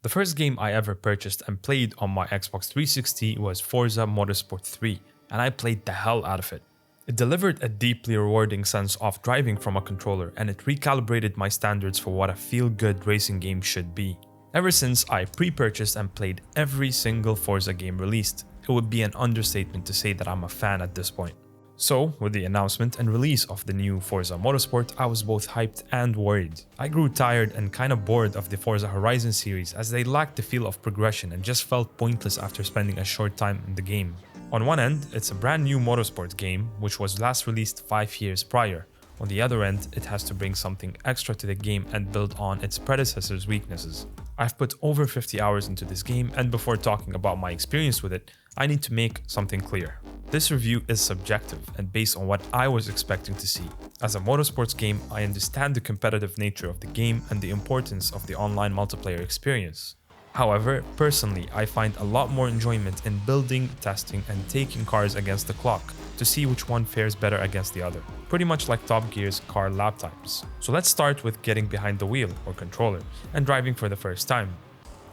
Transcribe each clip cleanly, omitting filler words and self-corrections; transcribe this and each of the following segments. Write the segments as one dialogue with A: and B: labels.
A: The first game I ever purchased and played on my Xbox 360 was Forza Motorsport 3, and I played the hell out of it. It delivered a deeply rewarding sense of driving from a controller, and it recalibrated my standards for what a feel-good racing game should be. Ever since I pre-purchased and played every single Forza game released, it would be an understatement to say that I'm a fan at this point. So, with the announcement and release of the new Forza Motorsport, I was both hyped and worried. I grew tired and kinda bored of the Forza Horizon series as they lacked the feel of progression and just felt pointless after spending a short time in the game. On one end, it's a brand new motorsport game, which was last released 5 years prior. On the other end, it has to bring something extra to the game and build on its predecessor's weaknesses. I've put over 50 hours into this game, and before talking about my experience with it, I need to make something clear. This review is subjective and based on what I was expecting to see. As a motorsports game, I understand the competitive nature of the game and the importance of the online multiplayer experience. However, personally, I find a lot more enjoyment in building, testing, and taking cars against the clock to see which one fares better against the other, pretty much like Top Gear's car lap times. So let's start with getting behind the wheel or controller and driving for the first time.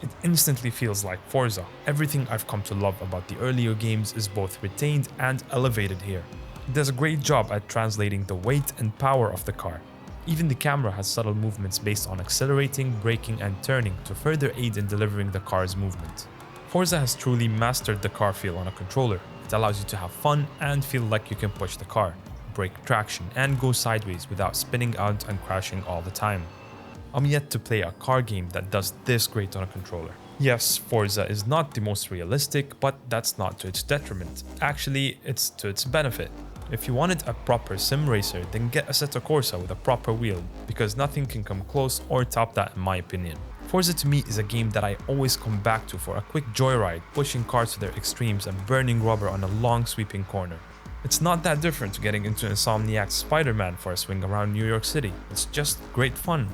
A: It instantly feels like Forza. Everything I've come to love about the earlier games is both retained and elevated here. It does a great job at translating the weight and power of the car. Even the camera has subtle movements based on accelerating, braking, and turning to further aid in delivering the car's movement. Forza has truly mastered the car feel on a controller. It allows you to have fun and feel like you can push the car, break traction, and go sideways without spinning out and crashing all the time. I'm yet to play a car game that does this great on a controller. Yes, Forza is not the most realistic, but that's not to its detriment. Actually, it's to its benefit. If you wanted a proper sim racer, then get Assetto Corsa with a proper wheel, because nothing can come close or top that in my opinion. Forza to me is a game that I always come back to for a quick joyride, pushing cars to their extremes and burning rubber on a long sweeping corner. It's not that different to getting into Insomniac's Spider-Man for a swing around New York City. It's just great fun.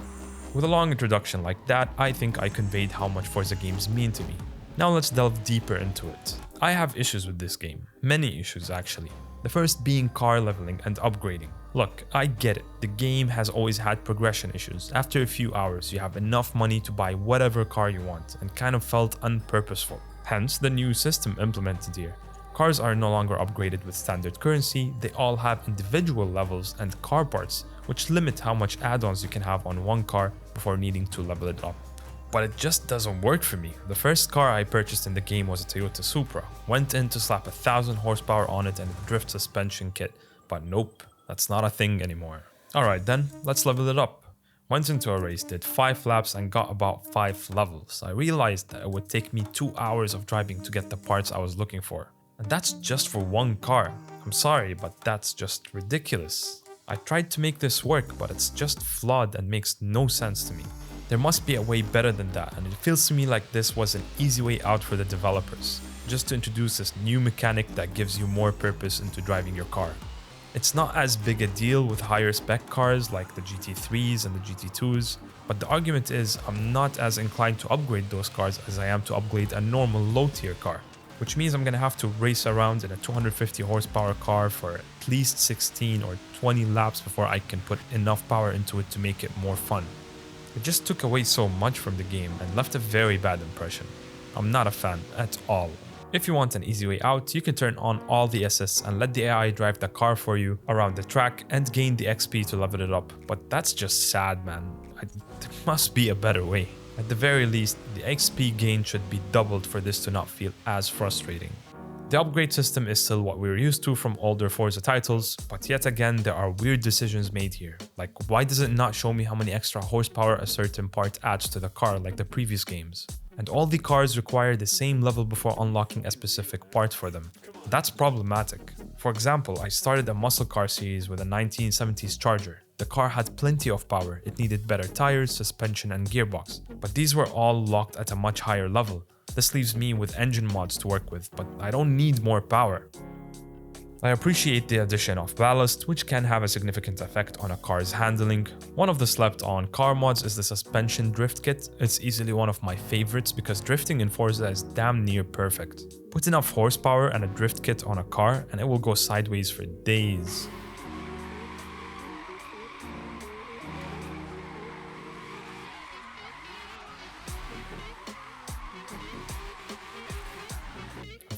A: With a long introduction like that, I think I conveyed how much Forza games mean to me. Now let's delve deeper into it. I have issues with this game. Many issues actually. The first being car leveling and upgrading. Look, I get it. The game has always had progression issues. After a few hours, you have enough money to buy whatever car you want and kind of felt unpurposeful. Hence the new system implemented here. Cars are no longer upgraded with standard currency, they all have individual levels and car parts, which limit how much add-ons you can have on one car before needing to level it up. But it just doesn't work for me. The first car I purchased in the game was a Toyota Supra. Went in to slap 1,000 horsepower on it and a drift suspension kit, but nope, that's not a thing anymore. Alright then, let's level it up. Went into a race, did 5 laps and got about 5 levels. I realized that it would take me 2 hours of driving to get the parts I was looking for. And that's just for one car. I'm sorry, but that's just ridiculous. I tried to make this work, but it's just flawed and makes no sense to me. There must be a way better than that, and it feels to me like this was an easy way out for the developers, just to introduce this new mechanic that gives you more purpose into driving your car. It's not as big a deal with higher spec cars like the GT3s and the GT2s, but the argument is I'm not as inclined to upgrade those cars as I am to upgrade a normal low tier car. Which means I'm gonna have to race around in a 250 horsepower car for at least 16 or 20 laps before I can put enough power into it to make it more fun. It just took away so much from the game and left a very bad impression. I'm not a fan at all. If you want an easy way out, you can turn on all the assists and let the AI drive the car for you around the track and gain the XP to level it up, but that's just sad, man. There must be a better way. At the very least, the XP gain should be doubled for this to not feel as frustrating. The upgrade system is still what we're used to from older Forza titles, but yet again there are weird decisions made here. Like, why does it not show me how many extra horsepower a certain part adds to the car like the previous games? And all the cars require the same level before unlocking a specific part for them. That's problematic. For example, I started a muscle car series with a 1970s Charger. The car had plenty of power, it needed better tires, suspension and gearbox, but these were all locked at a much higher level. This leaves me with engine mods to work with, but I don't need more power. I appreciate the addition of ballast, which can have a significant effect on a car's handling. One of the slept on car mods is the suspension drift kit. It's easily one of my favorites because drifting in Forza is damn near perfect. Put enough horsepower and a drift kit on a car and it will go sideways for days.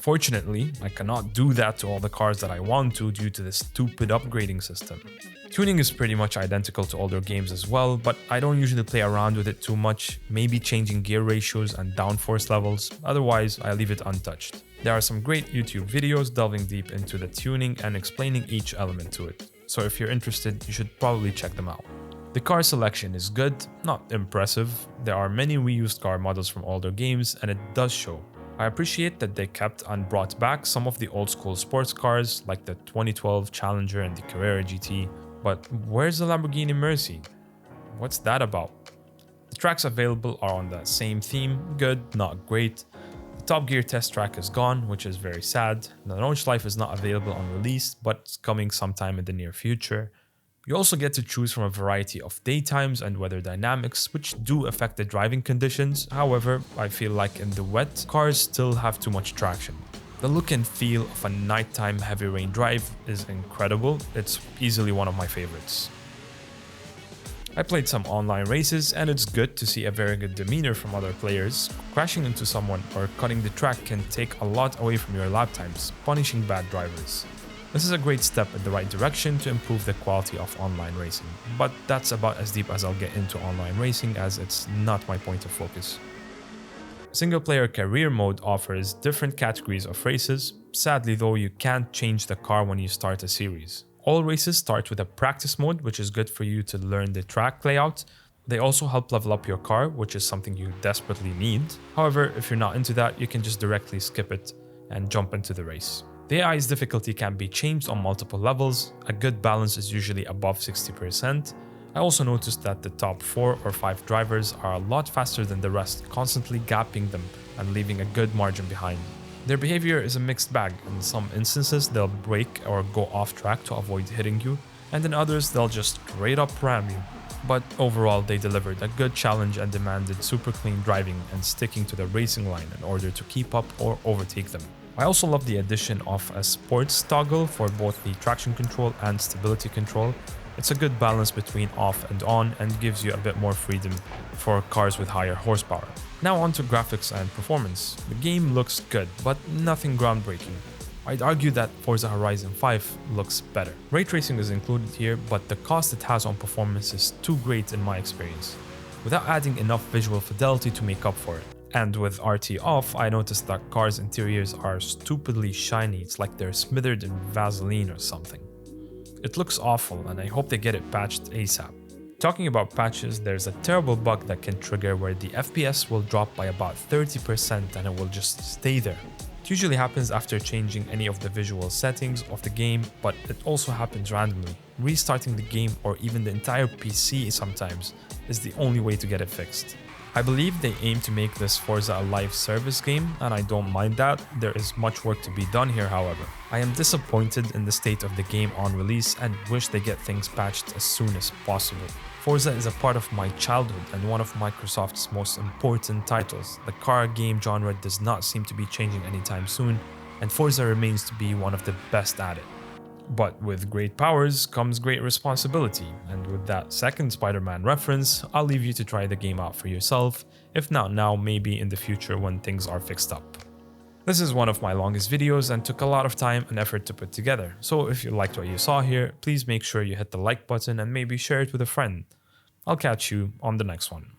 A: Unfortunately, I cannot do that to all the cars that I want to due to this stupid upgrading system. Tuning is pretty much identical to older games as well, but I don't usually play around with it too much, maybe changing gear ratios and downforce levels, otherwise I leave it untouched. There are some great YouTube videos delving deep into the tuning and explaining each element to it, so if you're interested, you should probably check them out. The car selection is good, not impressive. There are many reused car models from older games and it does show. I appreciate that they kept and brought back some of the old school sports cars like the 2012 Challenger and the Carrera GT, but where's the Lamborghini Mercy? What's that about? The tracks available are on the same theme, good, not great. The Top Gear test track is gone, which is very sad. The Launch Life is not available on release, but it's coming sometime in the near future. You also get to choose from a variety of daytimes and weather dynamics, which do affect the driving conditions. However, I feel like in the wet, cars still have too much traction. The look and feel of a nighttime heavy rain drive is incredible. It's easily one of my favorites. I played some online races and it's good to see a very good demeanor from other players. Crashing into someone or cutting the track can take a lot away from your lap times, punishing bad drivers. This is a great step in the right direction to improve the quality of online racing, but that's about as deep as I'll get into online racing as it's not my point of focus. Single-player career mode offers different categories of races. Sadly though, you can't change the car when you start a series. All races start with a practice mode, which is good for you to learn the track layout. They also help level up your car, which is something you desperately need. However, if you're not into that, you can just directly skip it and jump into the race. The AI's difficulty can be changed on multiple levels. A good balance is usually above 60%. I also noticed that the top 4 or 5 drivers are a lot faster than the rest, constantly gapping them and leaving a good margin behind. Their behavior is a mixed bag. In some instances, they'll brake or go off track to avoid hitting you, and in others, they'll just straight up ram you. But overall, they delivered a good challenge and demanded super clean driving and sticking to the racing line in order to keep up or overtake them. I also love the addition of a sports toggle for both the traction control and stability control. It's a good balance between off and on and gives you a bit more freedom for cars with higher horsepower. Now on to graphics and performance. The game looks good, but nothing groundbreaking. I'd argue that Forza Horizon 5 looks better. Ray tracing is included here, but the cost it has on performance is too great in my experience, without adding enough visual fidelity to make up for it. And with RT off, I noticed that cars' interiors are stupidly shiny. It's like they're smothered in Vaseline or something. It looks awful and I hope they get it patched ASAP. Talking about patches, there's a terrible bug that can trigger where the FPS will drop by about 30% and it will just stay there. It usually happens after changing any of the visual settings of the game, but it also happens randomly. Restarting the game or even the entire PC sometimes is the only way to get it fixed. I believe they aim to make this Forza a live service game, and I don't mind that. There is much work to be done here, however. I am disappointed in the state of the game on release and wish they get things patched as soon as possible. Forza is a part of my childhood and one of Microsoft's most important titles. The car game genre does not seem to be changing anytime soon, and Forza remains to be one of the best at it. But with great powers comes great responsibility, and with that second Spider-Man reference, I'll leave you to try the game out for yourself, if not now, maybe in the future when things are fixed up. This is one of my longest videos and took a lot of time and effort to put together, so if you liked what you saw here, please make sure you hit the like button and maybe share it with a friend. I'll catch you on the next one.